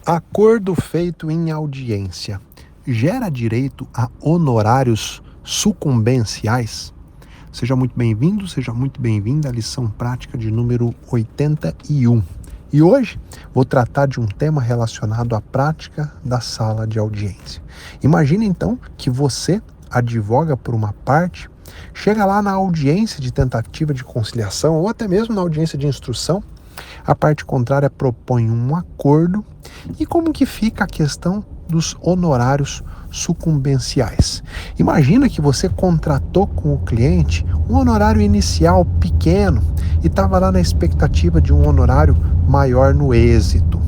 Acordo feito em audiência gera direito a honorários sucumbenciais? Seja muito bem-vindo, seja muito bem-vinda à lição prática de número 81. E hoje vou tratar de um tema relacionado à prática da sala de audiência. Imagine então que você advoga por uma parte, chega lá na audiência de tentativa de conciliação ou até mesmo na audiência de instrução, a parte contrária propõe um acordo. E como que fica a questão dos honorários sucumbenciais? Imagina que você contratou com o cliente um honorário inicial pequeno e estava lá na expectativa de um honorário maior no êxito.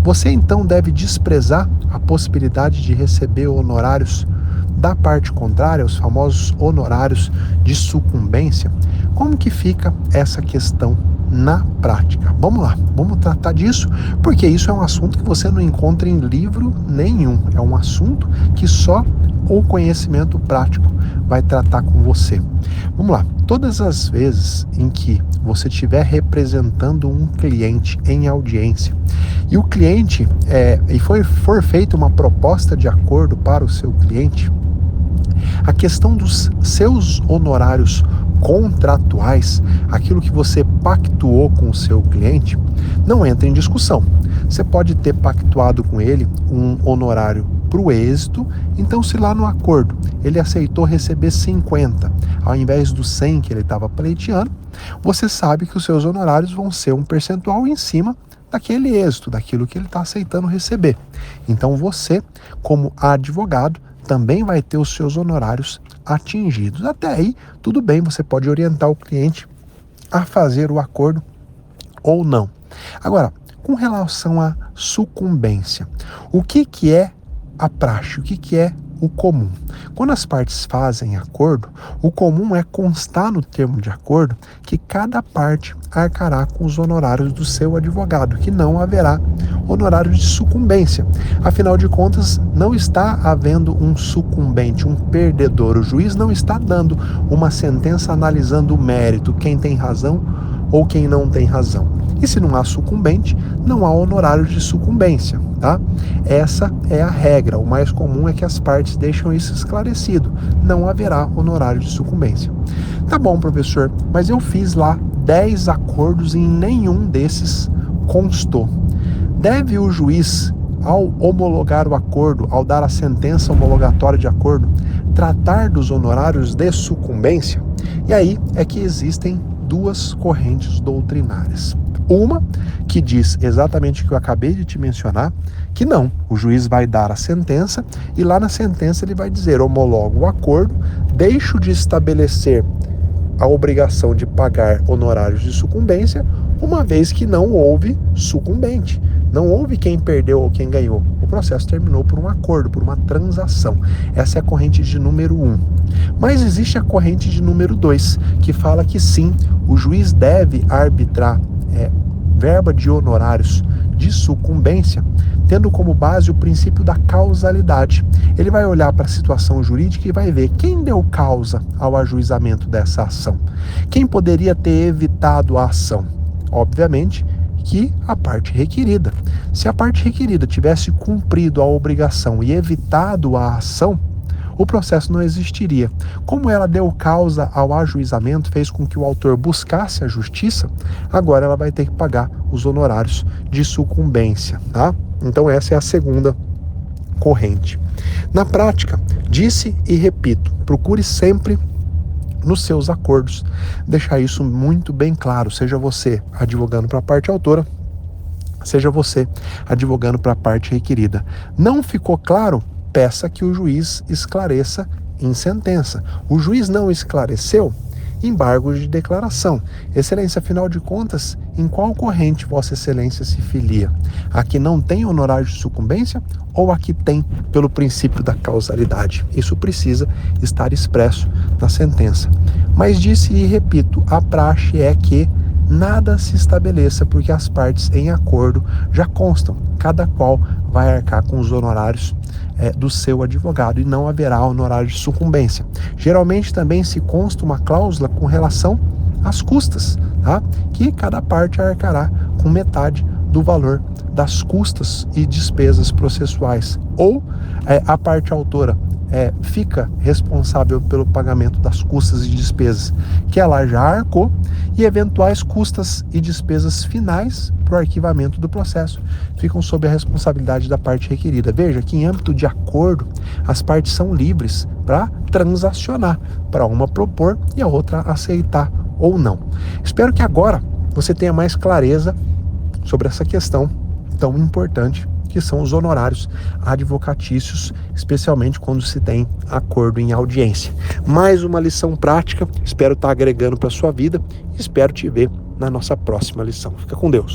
Você então deve desprezar a possibilidade de receber honorários da parte contrária, os famosos honorários de sucumbência? Como que fica essa questão na prática? Vamos lá, vamos tratar disso, porque isso é um assunto que você não encontra em livro nenhum. É um assunto que só o conhecimento prático vai tratar com você. Vamos lá, todas as vezes em que você estiver representando um cliente em audiência e o cliente for feita uma proposta de acordo para o seu cliente, a questão dos seus honorários contratuais, aquilo que você pactuou com o seu cliente, não entra em discussão. Você pode ter pactuado com ele um honorário para o êxito, então se lá no acordo ele aceitou receber 50 ao invés dos 100 que ele estava pleiteando, você sabe que os seus honorários vão ser um percentual em cima daquele êxito, daquilo que ele está aceitando receber. Então você, como advogado, também vai ter os seus honorários atingidos. Até aí, tudo bem, você pode orientar o cliente a fazer o acordo ou não. Agora, com relação à sucumbência, o que é a praxe? O que é o comum? Quando as partes fazem acordo, o comum é constar no termo de acordo que cada parte arcará com os honorários do seu advogado, que não haverá honorário de sucumbência. Afinal de contas, não está havendo um sucumbente, um perdedor. O juiz não está dando uma sentença analisando o mérito, quem tem razão ou quem não tem razão. E se não há sucumbente, não há honorário de sucumbência, tá? Essa é a regra. O mais comum é que as partes deixam isso esclarecido. Não haverá honorário de sucumbência. Tá bom, professor, mas eu fiz lá 10 acordos e em nenhum desses constou. Deve o juiz, ao homologar o acordo, ao dar a sentença homologatória de acordo, tratar dos honorários de sucumbência? E aí é que existem duas correntes doutrinárias. Uma que diz exatamente o que eu acabei de te mencionar, que não, o juiz vai dar a sentença e lá na sentença ele vai dizer: homologo o acordo, deixo de estabelecer a obrigação de pagar honorários de sucumbência, uma vez que não houve sucumbente. Não houve quem perdeu ou quem ganhou. O processo terminou por um acordo, por uma transação. Essa é a corrente de número 1. Mas existe a corrente de número 2, que fala que sim, o juiz deve arbitrar verba de honorários de sucumbência, tendo como base o princípio da causalidade. Ele vai olhar para a situação jurídica e vai ver quem deu causa ao ajuizamento dessa ação. Quem poderia ter evitado a ação? Obviamente que a parte requerida. Se a parte requerida tivesse cumprido a obrigação e evitado a ação, o processo não existiria. Como ela deu causa ao ajuizamento, fez com que o autor buscasse a justiça, agora ela vai ter que pagar os honorários de sucumbência, tá? Então essa é a segunda corrente. Na prática, disse e repito, procure sempre nos seus acordos deixar isso muito bem claro, seja você advogando para a parte autora, seja você advogando para a parte requerida. Não ficou claro? Peça que o juiz esclareça em sentença. O juiz não esclareceu? Embargo de declaração. Excelência, afinal de contas, em qual corrente Vossa Excelência se filia? A que não tem honorário de sucumbência ou a que tem pelo princípio da causalidade? Isso precisa estar expresso na sentença. Mas disse e repito, a praxe é que nada se estabeleça porque as partes em acordo já constam. Cada qual vai arcar com os honorários do seu advogado e não haverá honorário de sucumbência. Geralmente também se consta uma cláusula com relação às custas, tá? Que cada parte arcará com metade do valor das custas e despesas processuais, ou a parte autora fica responsável pelo pagamento das custas e despesas que ela já arcou e eventuais custas e despesas finais para o arquivamento do processo ficam sob a responsabilidade da parte requerida. Veja que em âmbito de acordo, as partes são livres para transacionar, para uma propor e a outra aceitar ou não. Espero que agora você tenha mais clareza sobre essa questão tão importante que são os honorários advocatícios, especialmente quando se tem acordo em audiência. Mais uma lição prática, espero estar agregando para a sua vida e espero te ver na nossa próxima lição. Fica com Deus.